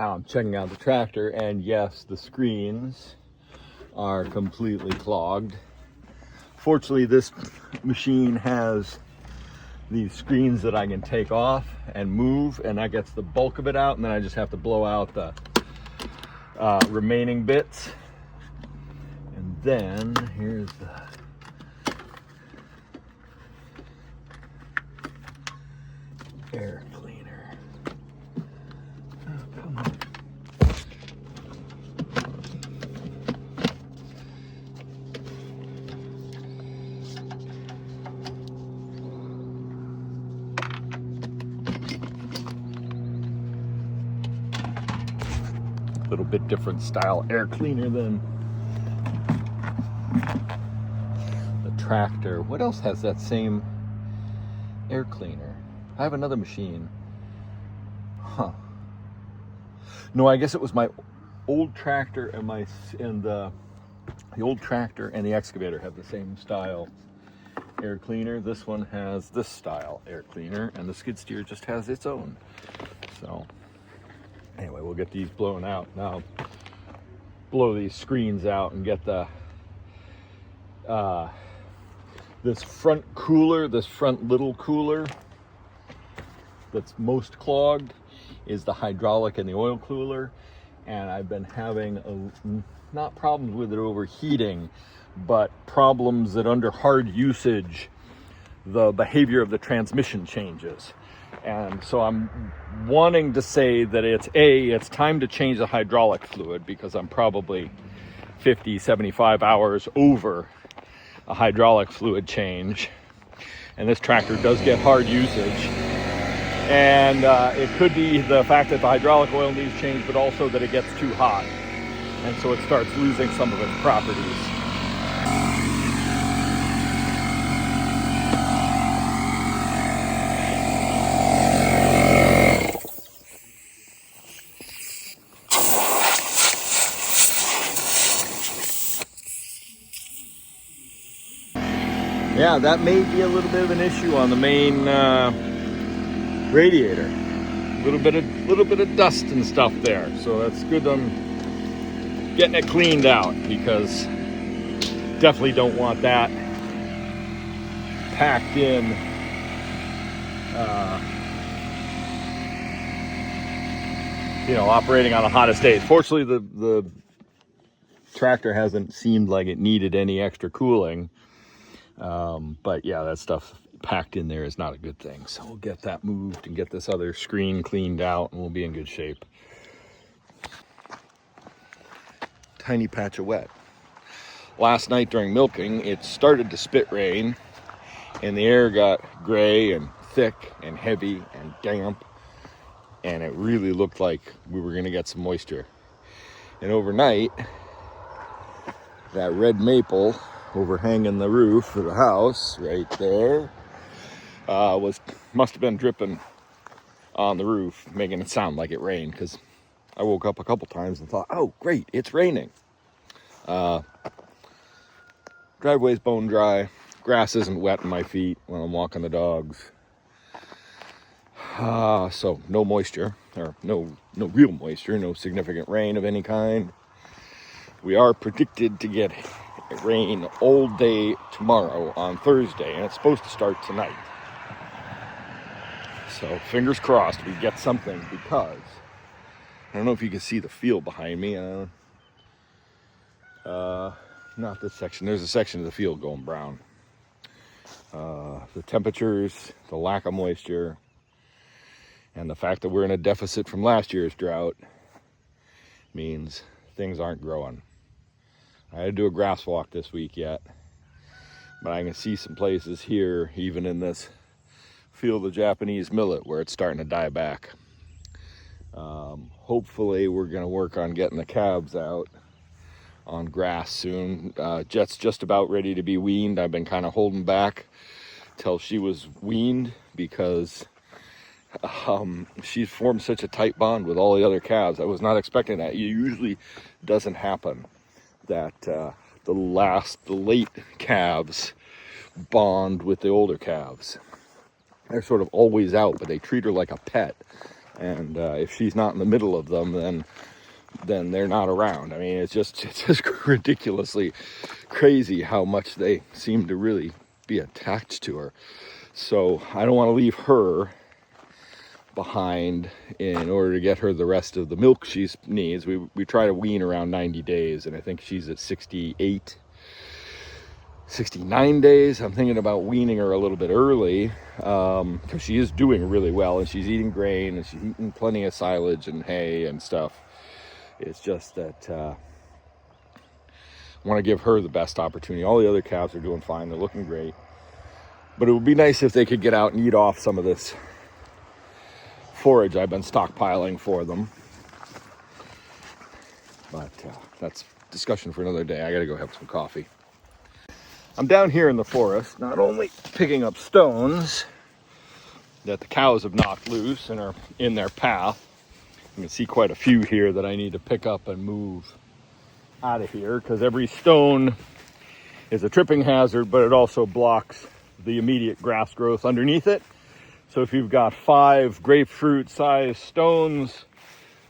Now I'm checking out the tractor, and yes, the screens are completely clogged. Fortunately, this machine has these screens that I can take off and move, and that gets the bulk of it out, and then I just have to blow out the remaining bits. And then here's the air cleaner. Oh, come on. A little bit different style air cleaner than the tractor. What else has that same air cleaner? I have another machine. Huh. No, I guess it was my old tractor and the old tractor and the excavator have the same style air cleaner. This one has this style air cleaner, and the skid steer just has its own. So anyway, we'll get these blown out now. Blow these screens out and get the this front cooler, this front little cooler that's most clogged is the hydraulic and the oil cooler, and I've been having not problems with it overheating, but problems that under hard usage the behavior of the transmission changes. And so I'm wanting to say that it's time to change the hydraulic fluid, because I'm probably 50, 75 hours over a hydraulic fluid change. And this tractor does get hard usage. And it could be the fact that the hydraulic oil needs changed, but also that it gets too hot. And so it starts losing some of its properties. Yeah, that may be a little bit of an issue on the main radiator. A little bit of dust and stuff there. So that's good. I'm getting it cleaned out, because definitely don't want that packed in. Operating on the hottest days. Fortunately, the tractor hasn't seemed like it needed any extra cooling. But yeah, that stuff packed in there is not a good thing. So we'll get that moved and get this other screen cleaned out, and we'll be in good shape. Tiny patch of wet. Last night during milking, it started to spit rain, and the air got gray and thick and heavy and damp, and it really looked like we were going to get some moisture. And overnight, that red maple overhanging the roof of the house right there must have been dripping on the roof, making it sound like it rained, because I woke up a couple times and thought, oh great, it's raining. Driveway's bone dry, grass isn't wet in my feet when I'm walking the dogs, so no moisture, or no real moisture, no significant rain of any kind. We are predicted to get rain all day tomorrow on Thursday, and it's supposed to start tonight. So fingers crossed we get something, because I don't know if you can see the field behind me. Not this section. There's a section of the field going brown. The temperatures, the lack of moisture, and the fact that we're in a deficit from last year's drought means things aren't growing. I had to do a grass walk this week yet, but I can see some places here, even in this field of Japanese millet, where it's starting to die back. Hopefully we're going to work on getting the calves out on grass soon. Jet's just about ready to be weaned. I've been kind of holding back till she was weaned, because she's formed such a tight bond with all the other calves. I was not expecting that. It usually doesn't happen that the late calves bond with the older calves. They're sort of always out, but they treat her like a pet. And if she's not in the middle of them, then they're not around. I mean, it's just ridiculously crazy how much they seem to really be attached to her. So I don't want to leave her behind in order to get her the rest of the milk she needs. We try to wean around 90 days, and I think she's at 69 days. I'm thinking about weaning her a little bit early, because she is doing really well, and she's eating grain, and she's eating plenty of silage and hay and stuff. It's just that I want to give her the best opportunity. All the other calves are doing fine. They're looking great. But it would be nice if they could get out and eat off some of this forage I've been stockpiling for them. But that's discussion for another day. I got to go have some coffee. I'm down here in the forest, not only picking up stones that the cows have knocked loose and are in their path. You can see quite a few here that I need to pick up and move out of here, because every stone is a tripping hazard, but it also blocks the immediate grass growth underneath it. So if you've got 5 grapefruit-sized stones,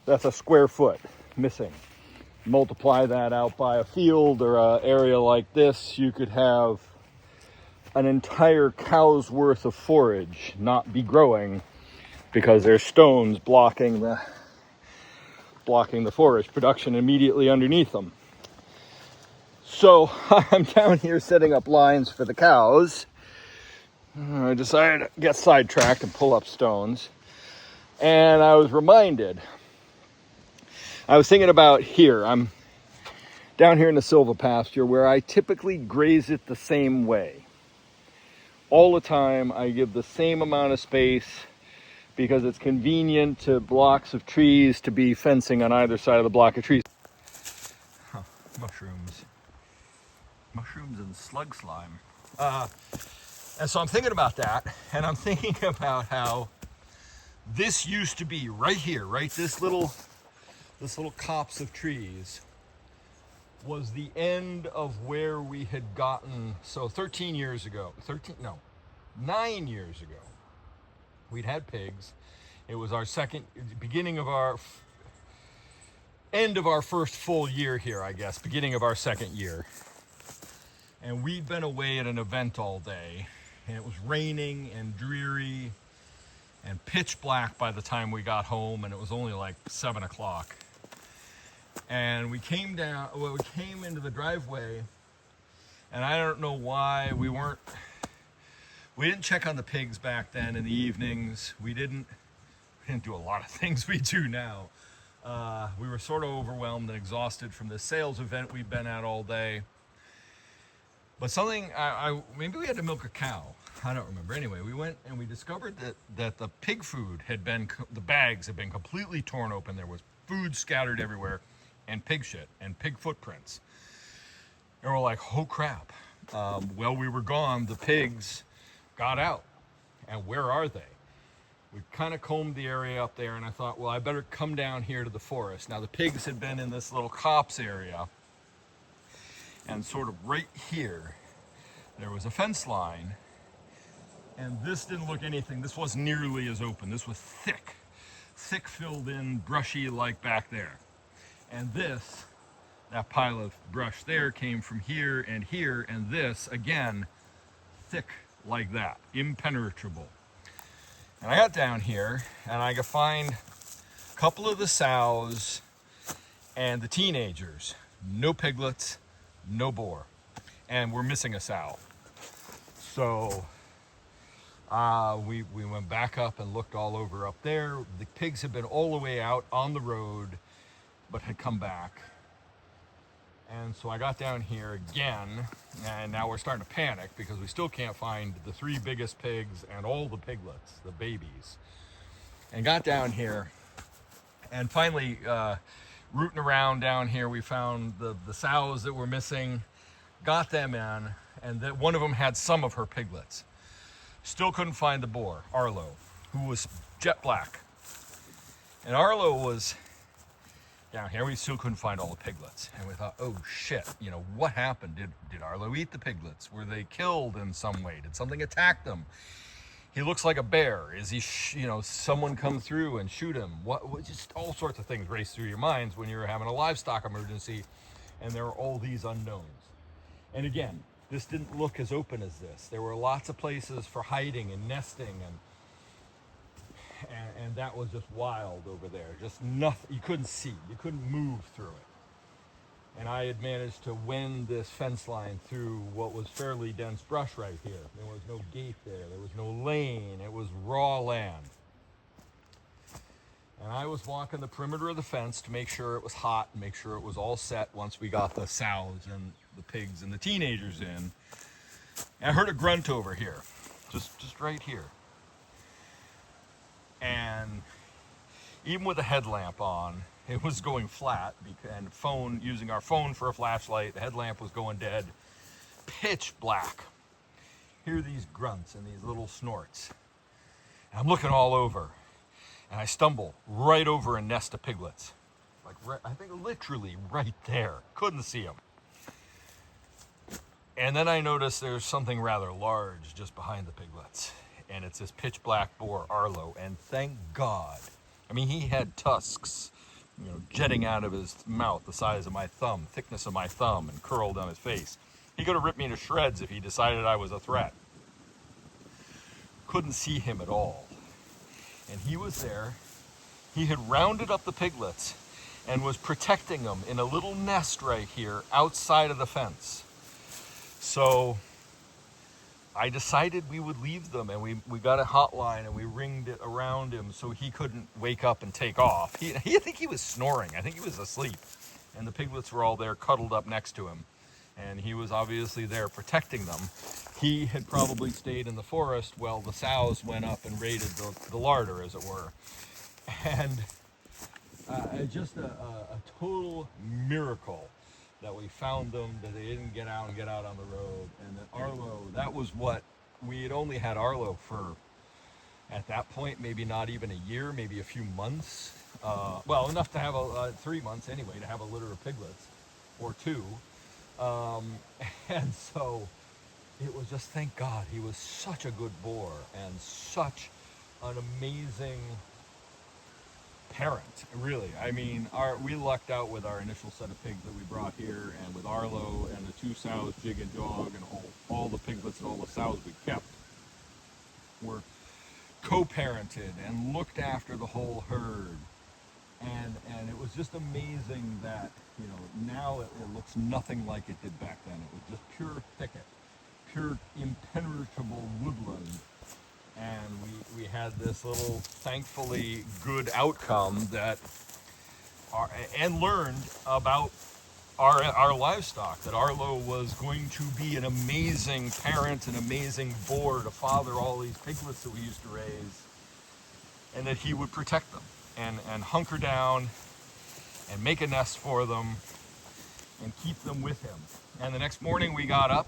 that's a square foot missing. Multiply that out by a field or an area like this, you could have an entire cow's worth of forage not be growing because there's stones blocking the forage production immediately underneath them. So I'm down here setting up lines for the cows. I decided to get sidetracked and pull up stones. And I was reminded, I was thinking about here. I'm down here in the silva pasture where I typically graze it the same way. All the time I give the same amount of space because it's convenient to blocks of trees to be fencing on either side of the block of trees. Mushrooms and slug slime. And so I'm thinking about that, and I'm thinking about how this used to be right here, right? This little copse of trees was the end of where we had gotten. So 9 years ago, we'd had pigs. It was our end of our first full year here, I guess, beginning of our second year. And we'd been away at an event all day, and it was raining and dreary and pitch black by the time we got home, and it was only like 7 o'clock. And we came into the driveway, and I don't know why we didn't check on the pigs back then in the evenings. We didn't do a lot of things we do now. We were sort of overwhelmed and exhausted from this sales event we'd been at all day. But maybe we had to milk a cow. I don't remember. Anyway, we went and we discovered that the pig food the bags had been completely torn open. There was food scattered everywhere, and pig shit and pig footprints. And we're like, oh crap. While we were gone, the pigs got out. And where are they? We kind of combed the area up there, and I thought, well, I better come down here to the forest. Now, the pigs had been in this little copse area, and sort of right here, there was a fence line, and this didn't look anything. This wasn't nearly as open. This was thick filled in, brushy like back there. And that pile of brush there came from here, and this, again, thick like that, impenetrable. And I got down here, and I could find a couple of the sows and the teenagers. No piglets, no boar. And we're missing a sow. So we went back up and looked all over up there. The pigs had been all the way out on the road, but had come back. And so I got down here again, and now we're starting to panic because we still can't find the 3 biggest pigs and all the piglets, the babies. And got down here, and finally, rooting around down here, we found the sows that were missing, got them in, and one of them had some of her piglets. Still couldn't find the boar, Arlo, who was jet black. And Arlo was down here. We still couldn't find all the piglets. And we thought, oh shit, what happened? Did Arlo eat the piglets? Were they killed in some way? Did something attack them? He looks like a bear. Is he, someone come through and shoot him? What, just all sorts of things race through your minds when you're having a livestock emergency, and there are all these unknowns. And again, this didn't look as open as this. There were lots of places for hiding and nesting, and that was just wild over there. Just nothing. You couldn't see. You couldn't move through it. And I had managed to wend this fence line through what was fairly dense brush right here. There was no gate there. There was no lane. It was raw land. And I was walking the perimeter of the fence to make sure it was hot and make sure it was all set once we got the sows and the pigs and the teenagers in. And I heard a grunt over here, just right here. And even with the headlamp on, it was going flat, and using our phone for a flashlight, the headlamp was going dead. Pitch black. Hear these grunts and these little snorts. And I'm looking all over, and I stumble right over a nest of piglets. I think literally right there. Couldn't see them. And then I noticed there's something rather large just behind the piglets. And it's this pitch black boar, Arlo, and thank God. I mean, he had tusks, jetting out of his mouth the size of my thumb, thickness of my thumb, and curled on his face. He could have ripped me to shreds if he decided I was a threat. Couldn't see him at all. And he was there. He had rounded up the piglets and was protecting them in a little nest right here outside of the fence. So I decided we would leave them, and we got a hotline and we ringed it around him so he couldn't wake up and take off. I think he was snoring. I think he was asleep. And the piglets were all there cuddled up next to him. And he was obviously there protecting them. He had probably stayed in the forest while the sows went up and raided the larder, as it were. And just a total miracle that we found them, that they didn't get out on the road, and that Arlo, that was what, we had only had Arlo for, at that point, maybe not even a year, maybe a few months. Well, enough to have 3 months anyway, to have a litter of piglets, or two. And so, it was just, thank God, he was such a good boar, and such an amazing parent, really. I mean, we lucked out with our initial set of pigs that we brought here, and with Arlo and the 2 sows, Jig and Jog, and all the piglets and all the sows we kept were co-parented and looked after the whole herd. And it was just amazing that, now it looks nothing like it did back then. It was just pure thicket, pure impenetrable woodland. And we had this little, thankfully, good outcome and learned about our livestock, that Arlo was going to be an amazing parent, an amazing boar to father all these piglets that we used to raise, and that he would protect them and hunker down and make a nest for them and keep them with him. And the next morning we got up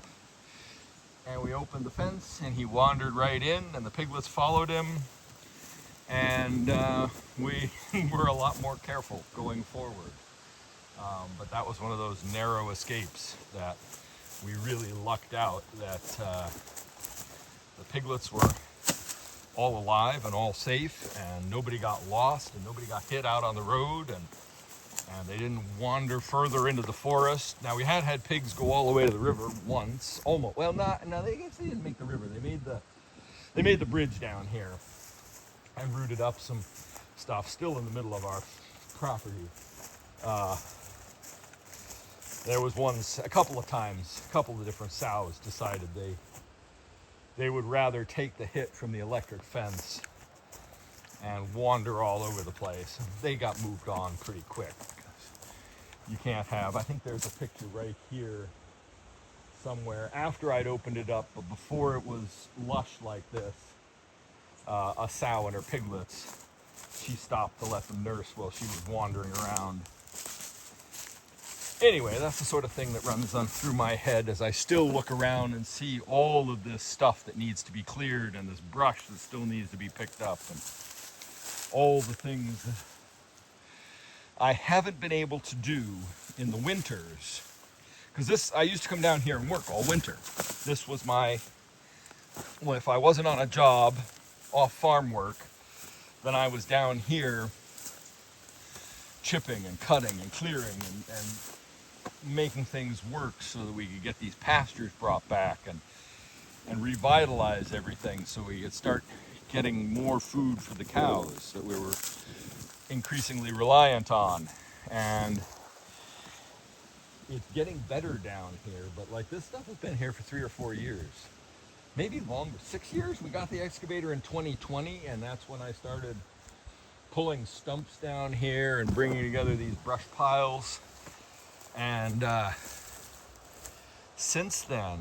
and we opened the fence, and he wandered right in, and the piglets followed him, and we were a lot more careful going forward. But that was one of those narrow escapes that we really lucked out, that the piglets were all alive and all safe, and nobody got lost, and nobody got hit out on the road, and they didn't wander further into the forest. Now, we had pigs go all the way to the river once, almost. Well, they didn't make the river. They made the bridge down here and rooted up some stuff still in the middle of our property. There was a couple of times, a couple of different sows decided they would rather take the hit from the electric fence and wander all over the place. They got moved on pretty quick. You can't have, I think there's a picture right here somewhere, after I'd opened it up, but before it was lush like this, a sow and her piglets, she stopped to let them nurse while she was wandering around. Anyway, that's the sort of thing that runs through my head as I still look around and see all of this stuff that needs to be cleared, and this brush that still needs to be picked up, and all the things I haven't been able to do in the winters. Because I used to come down here and work all winter. This was my well, if I wasn't on a job off farm work, then I was down here chipping and cutting and clearing and making things work so that we could get these pastures brought back and revitalize everything so we could start getting more food for the cows that we were increasingly reliant on. And it's getting better down here, but like this stuff has been here for 3 or 4 years, maybe longer, 6 years. We got the excavator in 2020, and that's when I started pulling stumps down here and bringing together these brush piles. And since then,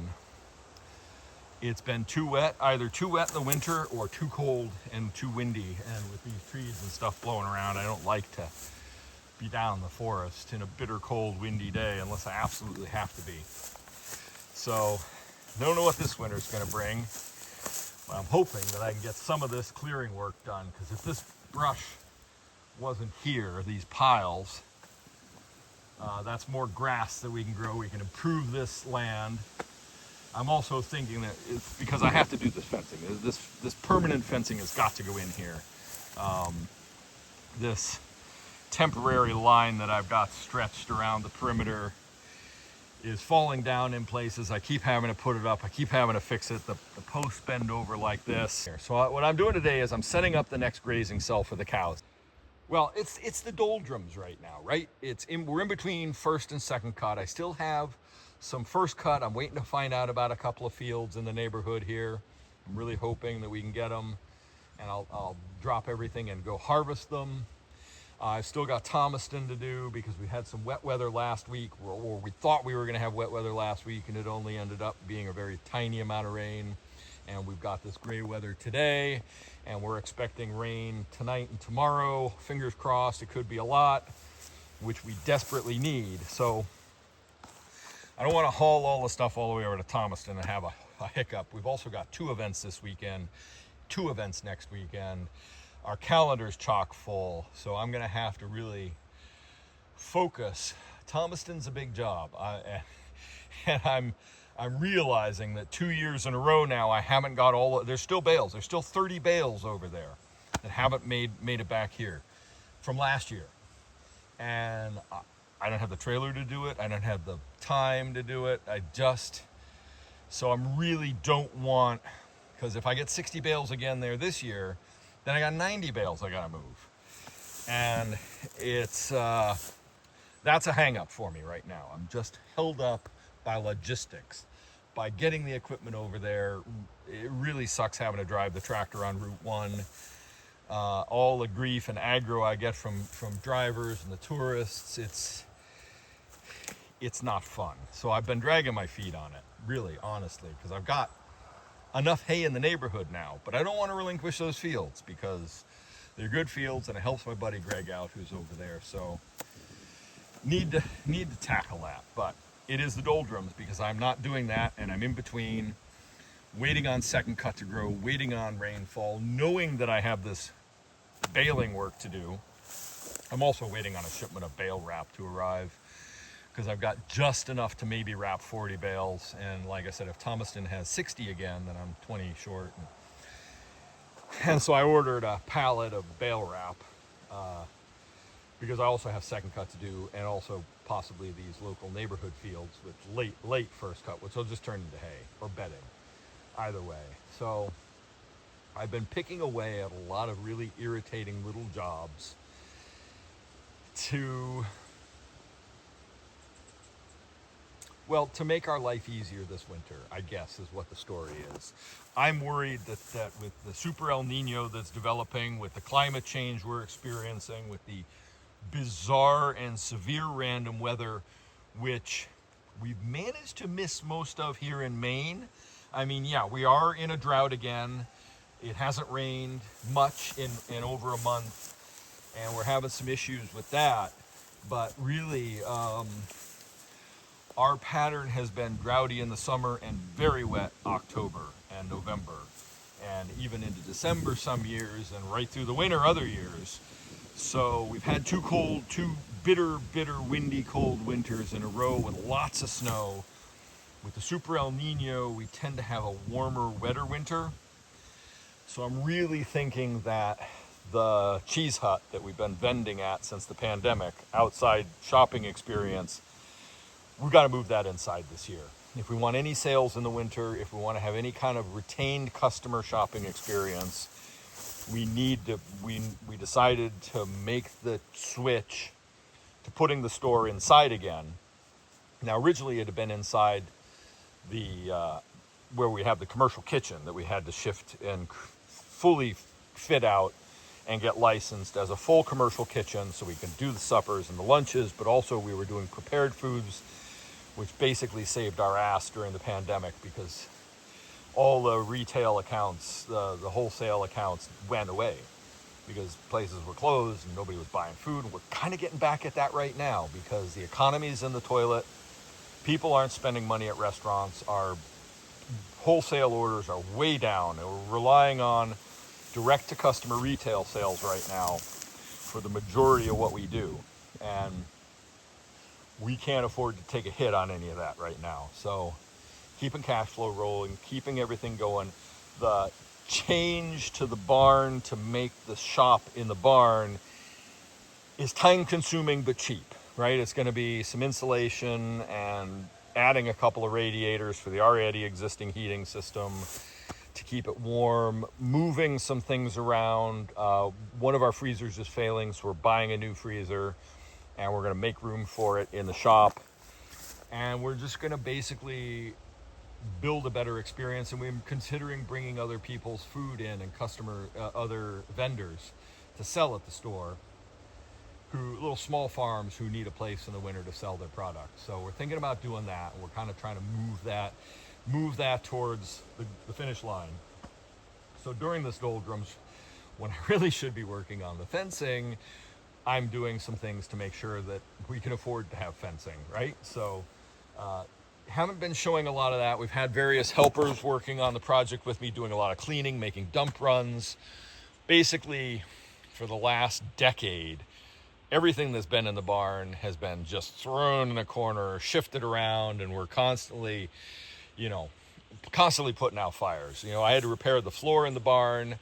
it's been too wet, either too wet in the winter or too cold and too windy. And with these trees and stuff blowing around, I don't like to be down in the forest in a bitter, cold, windy day unless I absolutely have to be. So, don't know what this winter's going to bring. But I'm hoping that I can get some of this clearing work done, because if this brush wasn't here, these piles, that's more grass that we can grow. We can improve this land. I'm also thinking that it's because I have to do this fencing. This permanent fencing has got to go in here. This temporary line that I've got stretched around the perimeter is falling down in places. I keep having to put it up. I keep having to fix it. The posts bend over like this. So what I'm doing today is I'm setting up the next grazing cell for the cows. Well, it's the Doldrums right now, right? We're in between first and second cut. I still have some first cut. I'm waiting to find out about a couple of fields in the neighborhood here. I'm really hoping that we can get them, and I'll drop everything and go harvest them. I've still got Thomaston to do because we had some wet weather last week, or we thought we were going to have wet weather last week, and it only ended up being a very tiny amount of rain. And we've got this gray weather today, and we're expecting rain tonight and tomorrow. Fingers crossed, it could be a lot, which we desperately need. So I don't want to haul all the stuff all the way over to Thomaston and have a hiccup. We've also got 2 events this weekend, 2 events next weekend. Our calendar's chock full, so I'm going to have to really focus. Thomaston's a big job, and I'm realizing that 2 years in a row now I haven't got there's still bales. There's still 30 bales over there that haven't made it back here from last year. And I don't have the trailer to do it. I don't have the time to do it. So I'm really don't want, because if I get 60 bales again there this year, then I got 90 bales I gotta move. And it's, that's a hang up for me right now. I'm just held up by logistics, by getting the equipment over there. It really sucks having to drive the tractor on Route 1. All the grief and aggro I get from drivers and the tourists, it's not fun. So I've been dragging my feet on it, really, honestly, because I've got enough hay in the neighborhood now, but I don't want to relinquish those fields because they're good fields, and it helps my buddy Greg out, who's over there. So need to tackle that. But it is the Doldrums, because I'm not doing that, and I'm in between waiting on second cut to grow, waiting on rainfall, knowing that I have this baling work to do. I'm also waiting on a shipment of bale wrap to arrive, because I've got just enough to maybe wrap 40 bales. And like I said, if Thomaston has 60 again, then I'm 20 short. And so I ordered a pallet of bale wrap, because I also have second cut to do, and also possibly these local neighborhood fields with late first cut, which will just turn into hay or bedding, either way. So I've been picking away at a lot of really irritating little jobs to make our life easier this winter, I guess, is what the story is. I'm worried that with the super El Nino that's developing, with the climate change we're experiencing, with the bizarre and severe random weather, which we've managed to miss most of here in Maine. I mean, yeah, we are in a drought again. It hasn't rained much in over a month, and we're having some issues with that. But really, our pattern has been droughty in the summer and very wet October and November, and even into December some years, and right through the winter other years. So we've had two bitter, windy, cold winters in a row with lots of snow. With the Super El Nino, we tend to have a warmer, wetter winter. So I'm really thinking that the cheese hut that we've been vending at since the pandemic, outside shopping experience, we've got to move that inside this year. If we want any sales in the winter, if we want to have any kind of retained customer shopping experience, we decided to make the switch to putting the store inside again. Now, originally it had been inside the where we have the commercial kitchen that we had to shift and fully fit out and get licensed as a full commercial kitchen so we can do the suppers and the lunches, but also we were doing prepared foods, which basically saved our ass during the pandemic because all the retail accounts, the wholesale accounts went away because places were closed and nobody was buying food. And we're kind of getting back at that right now because the economy's in the toilet. People aren't spending money at restaurants. Our wholesale orders are way down. And we're relying on direct-to-customer retail sales right now for the majority of what we do. And we can't afford to take a hit on any of that right now. So keeping cash flow rolling, keeping everything going. The change to the barn to make the shop in the barn is time-consuming but cheap, right? It's going to be some insulation and adding a couple of radiators for the already existing heating system to keep it warm, moving some things around. One of our freezers is failing, so we're buying a new freezer, and we're going to make room for it in the shop. And we're just going to basically build a better experience, and we're considering bringing other people's food in and other vendors to sell at the store, little small farms who need a place in the winter to sell their product. So we're thinking about doing that. We're kind of trying to move that towards the finish line. So during this Doldrums, when I really should be working on the fencing, I'm doing some things to make sure that we can afford to have fencing, right? So haven't been showing a lot of that. We've had various helpers working on the project with me, doing a lot of cleaning, making dump runs. Basically, for the last decade, everything that's been in the barn has been just thrown in a corner, shifted around, and we're constantly putting out fires. I had to repair the floor in the barn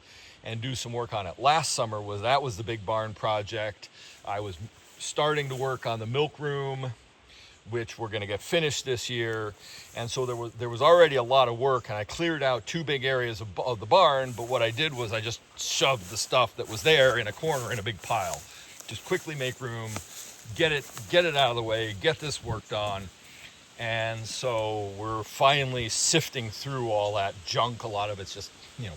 and do some work on it. Last summer was the big barn project. I was starting to work on the milk room, which we're going to get finished this year. And so there was already a lot of work, and I cleared out two big areas of the barn, but what I did was I just shoved the stuff that was there in a corner in a big pile. Just quickly make room, get it out of the way, get this worked on. And so we're finally sifting through all that junk. A lot of it's just,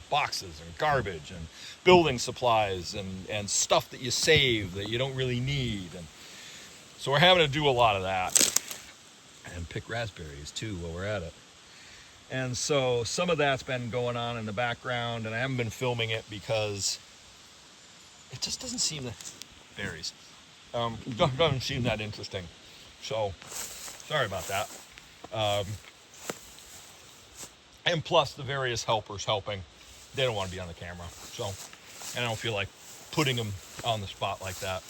boxes and garbage and building supplies and stuff that you save that you don't really need. And so we're having to do a lot of that. And pick raspberries too while we're at it. And so some of that's been going on in the background, and I haven't been filming it because it just doesn't seem that berries doesn't seem that interesting. So sorry about that. And plus the various helpers helping, they don't want to be on the camera. So, and I don't feel like putting them on the spot like that.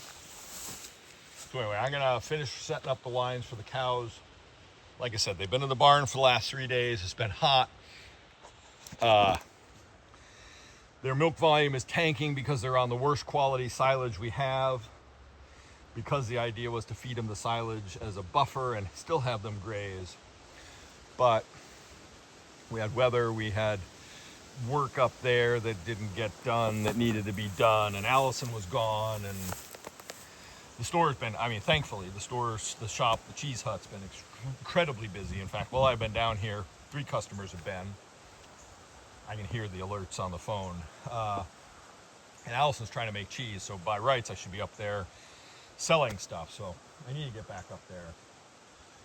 So anyway, I'm gonna finish setting up the lines for the cows. Like I said, they've been in the barn for the last 3 days. It's been hot. Their milk volume is tanking because they're on the worst quality silage we have, because the idea was to feed them the silage as a buffer and still have them graze. But we had weather, we had work up there that didn't get done, that needed to be done, and Allison was gone, and the store's been, thankfully, the shop, the cheese hut's been incredibly busy. In fact, while I've been down here, 3 customers have been. I can hear the alerts on the phone. And Allison's trying to make cheese, so by rights, I should be up there selling stuff. So I need to get back up there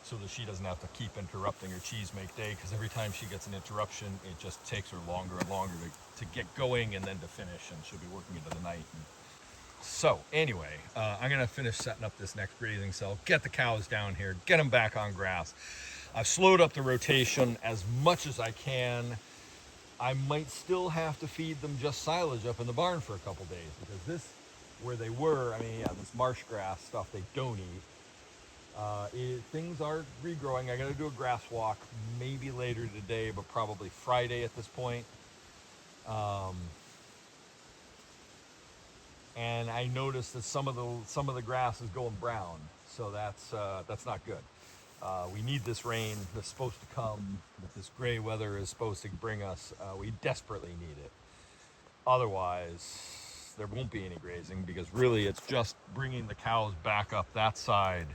so that she doesn't have to keep interrupting her cheese make day, because every time she gets an interruption, it just takes her longer and longer to get going and then to finish, and she'll be working into the night. So anyway, I'm going to finish setting up this next grazing cell, get the cows down here, get them back on grass. I've slowed up the rotation as much as I can. I might still have to feed them just silage up in the barn for a couple days, because this, where they were, this marsh grass stuff they don't eat. Things are regrowing. I got to do a grass walk maybe later today, but probably Friday at this point. And I noticed that some of the grass is going brown, so that's not good. We need this rain that's supposed to come, that this gray weather is supposed to bring us. We desperately need it. Otherwise, there won't be any grazing, because really it's just bringing the cows back up that side.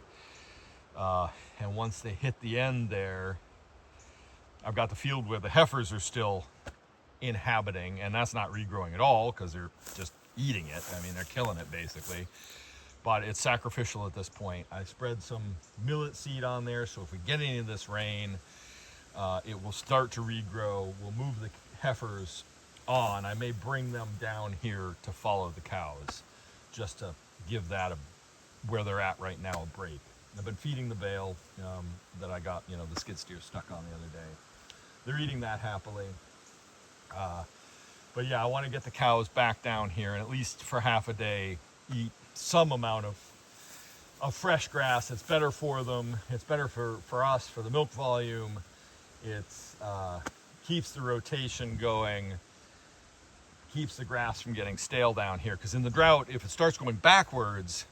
And once they hit the end there, I've got the field where the heifers are still inhabiting, and that's not regrowing at all because they're just eating it. I mean, they're killing it basically. But it's sacrificial at this point. I spread some millet seed on there, so if we get any of this rain, it will start to regrow. We'll move the heifers on. I may bring them down here to follow the cows, just to give that where they're at right now a break. I've been feeding the bale that I got, the skid steer stuck on the other day. They're eating that happily. But yeah, I want to get the cows back down here and at least for half a day eat some amount of fresh grass. It's better for them. It's better for us, for the milk volume. It's keeps the rotation going, keeps the grass from getting stale down here. Because in the drought, if it starts going backwards,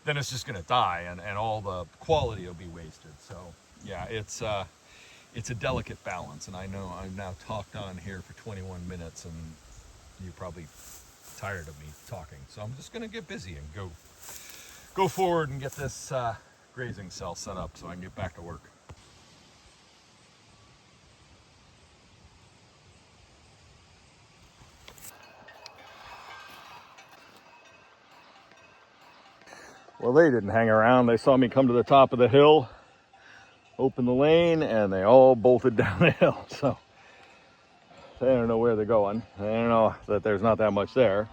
then it's just going to die, and all the quality will be wasted. So yeah, it's a delicate balance, and I know I've now talked on here for 21 minutes, and you're probably tired of me talking. So I'm just going to get busy and go forward and get this grazing cell set up so I can get back to work. Well, they didn't hang around. They saw me come to the top of the hill, open the lane, and they all bolted down the hill. So they don't know where they're going. They don't know that there's not that much there,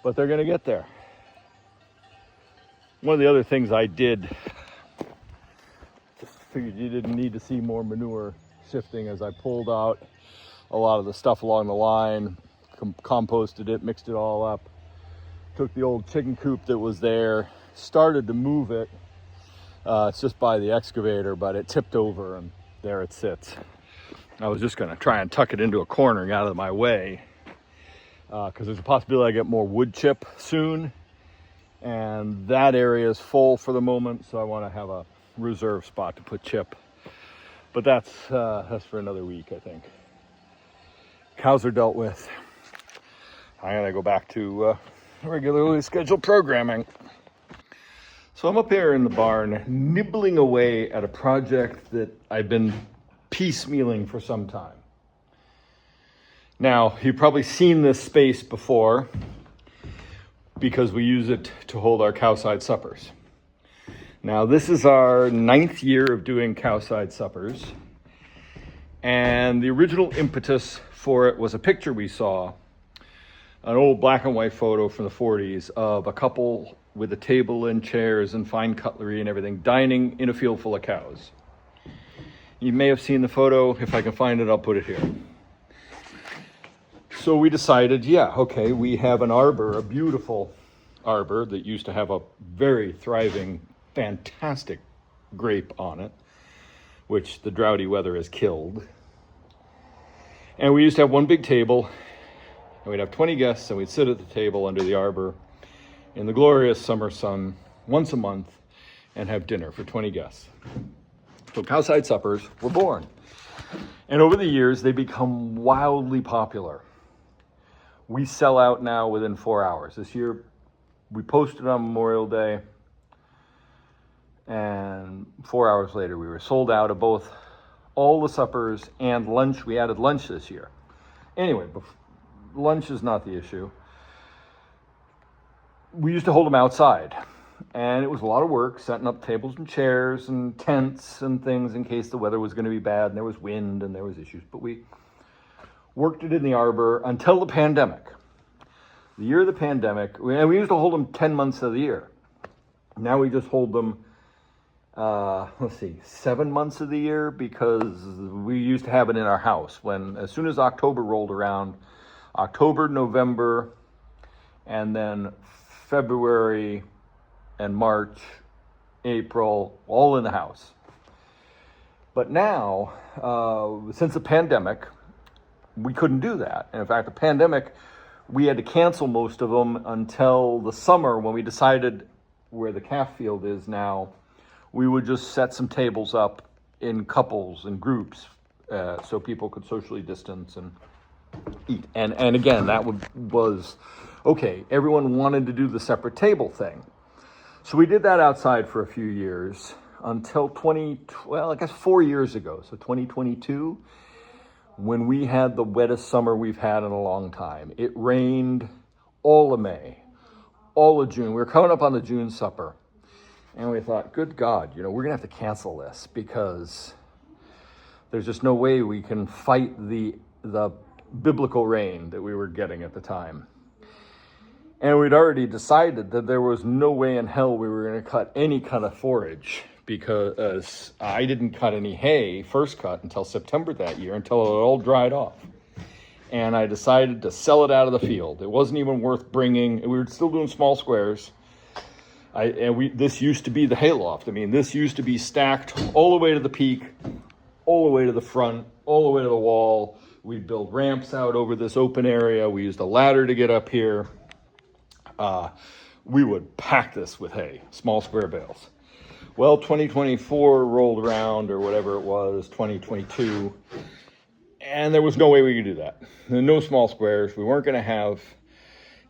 but they're going to get there. One of the other things I did, just figured you didn't need to see more manure shifting, as I pulled out a lot of the stuff along the line, composted it, mixed it all up. Took the old chicken coop that was there, started to move it. It's just by the excavator, but it tipped over and there it sits. I was just going to try and tuck it into a corner and get out of my way, because there's a possibility I get more wood chip soon, and that area is full for the moment, so I want to have a reserve spot to put chip. But that's for another week, I think. Cows are dealt with. I'm going to go back to regularly scheduled programming. So I'm up here in the barn nibbling away at a project that I've been piecemealing for some time. Now, you've probably seen this space before because we use it to hold our cowside suppers. Now, this is our 9th year of doing cowside suppers, and the original impetus for it was a picture we saw, an old black and white photo from the 40s of a couple with a table and chairs and fine cutlery and everything, dining in a field full of cows. You may have seen the photo. If I can find it, I'll put it here. So we decided, yeah, okay, we have an arbor, a beautiful arbor that used to have a very thriving, fantastic grape on it, which the droughty weather has killed. And we used to have one big table, and we'd have 20 guests, and we'd sit at the table under the arbor in the glorious summer sun once a month and have dinner for 20 guests. So cowside suppers were born. And over the years, they become wildly popular. We sell out now within 4 hours. This year, we posted on Memorial Day, and 4 hours later, we were sold out of both all the suppers and lunch. We added lunch this year. Anyway, lunch is not the issue. We used to hold them outside, and it was a lot of work setting up tables and chairs and tents and things in case the weather was going to be bad and there was wind and there was issues. But we worked it in the arbor until the pandemic. The year of the pandemic, and we used to hold them 10 months of the year. Now we just hold them, 7 months of the year, because we used to have it in our house. As soon as October rolled around, October, November, and then February and March April, all in the house. But now, since the pandemic, we couldn't do that. And in fact, the pandemic, we had to cancel most of them until the summer when we decided where the calf field is now, we would just set some tables up in couples and groups so people could socially distance and eat. And again, that was okay. Everyone wanted to do the separate table thing. So we did that outside for a few years until 4 years ago. So 2022, when we had the wettest summer we've had in a long time. It rained all of May, all of June. We were coming up on the June supper. And we thought, good God, we're going to have to cancel this because there's just no way we can fight the biblical rain that we were getting at the time. And we'd already decided that there was no way in hell we were going to cut any kind of forage because I didn't cut any hay, first cut, until September that year, until it all dried off. And I decided to sell it out of the field. It wasn't even worth bringing. We were still doing small squares. This used to be the hayloft. I mean, this used to be stacked all the way to the peak, all the way to the front, all the way to the wall. We'd build ramps out over this open area. We used a ladder to get up here. We would pack this with hay, small square bales. Well, 2024 rolled around, or whatever it was, 2022, and there was no way we could do that. No small squares. We weren't going to have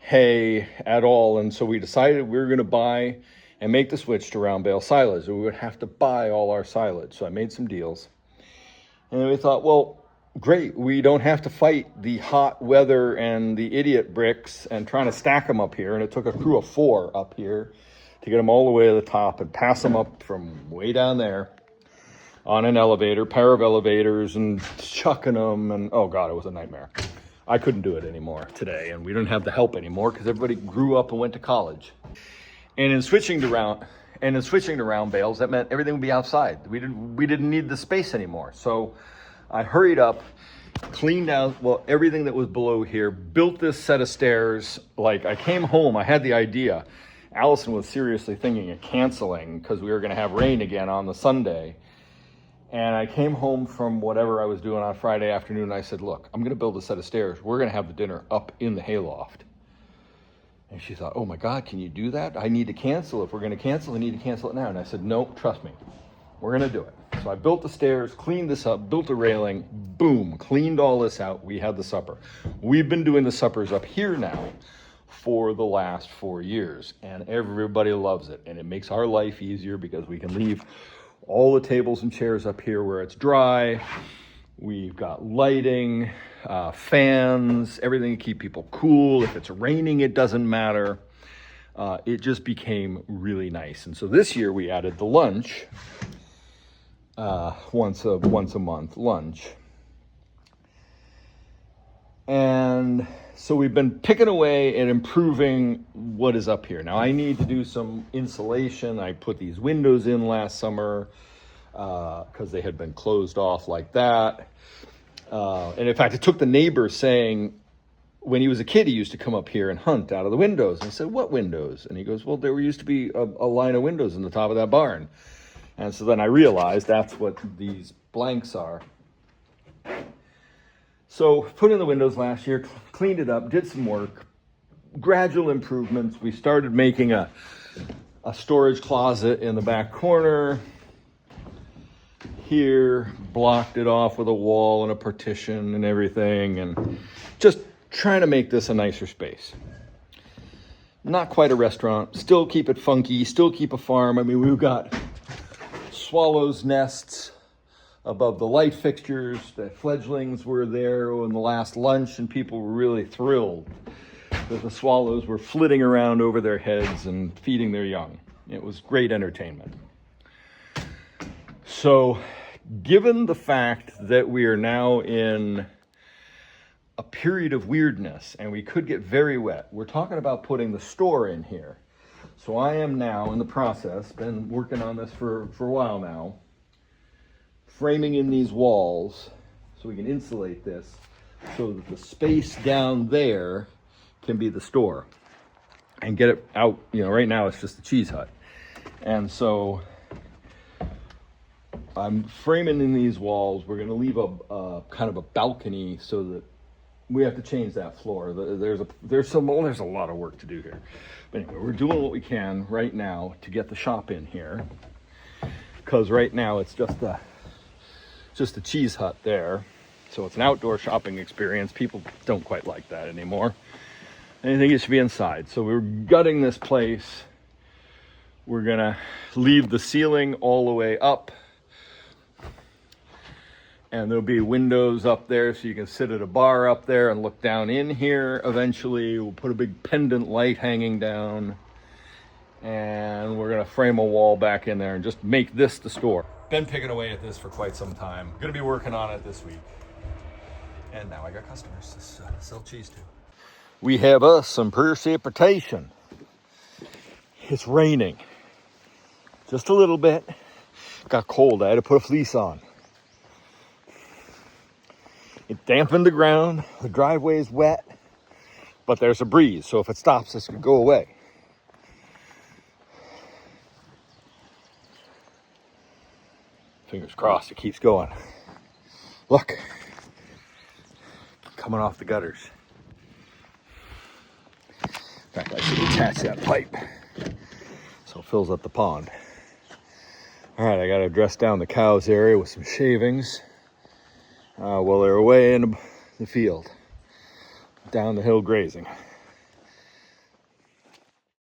hay at all, and so we decided we were going to buy and make the switch to round bale silage. We would have to buy all our silage. So I made some deals, and then we thought, well, great, we don't have to fight the hot weather and the idiot bricks and trying to stack them up here. And it took a crew of 4 up here to get them all the way to the top and pass them up from way down there on an elevator, pair of elevators, and chucking them, and oh God, it was a nightmare. I couldn't do it anymore today, and we didn't have the help anymore because everybody grew up and went to college. And in switching to round bales, that meant everything would be outside. We didn't need the space anymore. So I hurried up, cleaned out everything that was below here, built this set of stairs. Like, I came home, I had the idea. Allison was seriously thinking of canceling because we were going to have rain again on the Sunday. And I came home from whatever I was doing on Friday afternoon, and I said, look, I'm going to build a set of stairs. We're going to have the dinner up in the hayloft. And she thought, oh my God, can you do that? I need to cancel. If we're going to cancel, I need to cancel it now. And I said, no, trust me, we're going to do it. So I built the stairs, cleaned this up, built a railing, boom, cleaned all this out. We had the supper. We've been doing the suppers up here now for the last 4 years, and everybody loves it. And it makes our life easier because we can leave all the tables and chairs up here where it's dry. We've got lighting, fans, everything to keep people cool. If it's raining, it doesn't matter. It just became really nice. And so this year we added the lunch, once a month lunch. And so we've been picking away at improving what is up here. Now I need to do some insulation. I put these windows in last summer because they had been closed off like that. And in fact, it took the neighbor saying, when he was a kid, he used to come up here and hunt out of the windows. And I said, what windows? And he goes, well, there used to be a line of windows in the top of that barn. And so then I realized that's what these blanks are. So put in the windows last year, cleaned it up, did some work, gradual improvements. We started making a storage closet in the back corner here, blocked it off with a wall and a partition and everything, and just trying to make this a nicer space. Not quite a restaurant, still keep it funky, still keep a farm. I mean, we've got swallows' nests above the light fixtures. The fledglings were there in the last lunch, and people were really thrilled that the swallows were flitting around over their heads and feeding their young. It was great entertainment. So, given the fact that we are now in a period of weirdness and we could get very wet, we're talking about putting the store in here. So I am now in the process, been working on this for a while now, framing in these walls so we can insulate this so that the space down there can be the store and get it out. Right now it's just the cheese hut. And so I'm framing in these walls. We're going to leave a kind of a balcony so that we have to change that floor. There's a lot of work to do here. But anyway, we're doing what we can right now to get the shop in here, because right now it's just a cheese hut there. So it's an outdoor shopping experience. People don't quite like that anymore. I think it should be inside. So we're gutting this place. We're gonna leave the ceiling all the way up, and there'll be windows up there so you can sit at a bar up there and look down in here. Eventually we'll put a big pendant light hanging down, and we're gonna frame a wall back in there and just make this the store. Been picking away at this for quite some time. Gonna be working on it this week, and now I got customers to sell cheese to. We have some precipitation. It's raining just a little bit. Got cold. I had to put a fleece on. It dampened the ground. The driveway is wet, but there's a breeze, so if it stops, this could go away. Fingers crossed it keeps going. Look, coming off the gutters. In fact, I should attach that pipe so it fills up the pond. All right, I got to dress down the cows area with some shavings while they're away in the field, down the hill grazing.